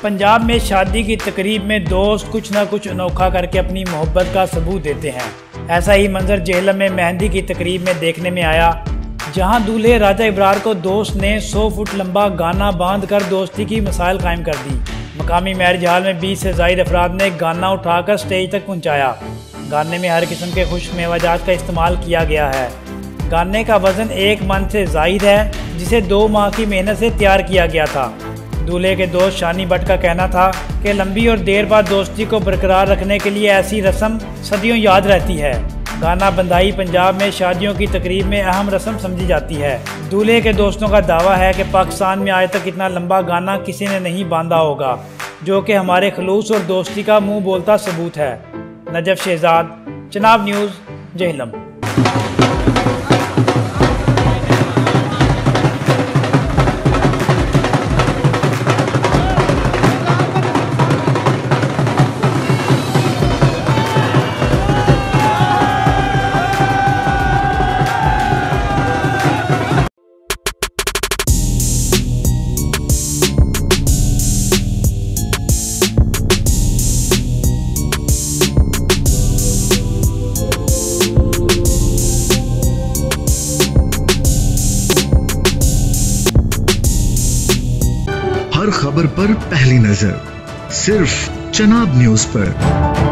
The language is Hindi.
पंजाब में शादी की तकरीब में दोस्त कुछ ना कुछ अनोखा करके अपनी मोहब्बत का सबूत देते हैं। ऐसा ही मंजर जेहलम में मेहंदी की तकरीब में देखने में आया, जहां दूल्हे राजा इब्रार को दोस्त ने 100 फुट लंबा गाना बांध कर दोस्ती की मिसाल कायम कर दी। मकामी मैरिज हॉल में 20 से ज़ायद अफराद ने गाना उठाकर स्टेज तक पहुंचाया। गाने में हर किस्म के खुश मेवाजात का इस्तेमाल किया गया है। गाने का वज़न 1 मन से ज़ायद है, जिसे 2 माह की मेहनत से तैयार किया गया था। दूल्हे के दोस्त शानी भट्ट का कहना था कि लंबी और देर बाद दोस्ती को बरकरार रखने के लिए ऐसी रस्म सदियों याद रहती है। गाना बंधाई पंजाब में शादियों की तकरीब में अहम रस्म समझी जाती है। दूल्हे के दोस्तों का दावा है कि पाकिस्तान में आज तक इतना लंबा गाना किसी ने नहीं बांधा होगा, जो कि हमारे खलूस और दोस्ती का मुंह बोलता सबूत है। नजफ शहजाद, चनाब न्यूज़, जेहलम। हर खबर पर पहली नजर सिर्फ चनाब न्यूज़ पर।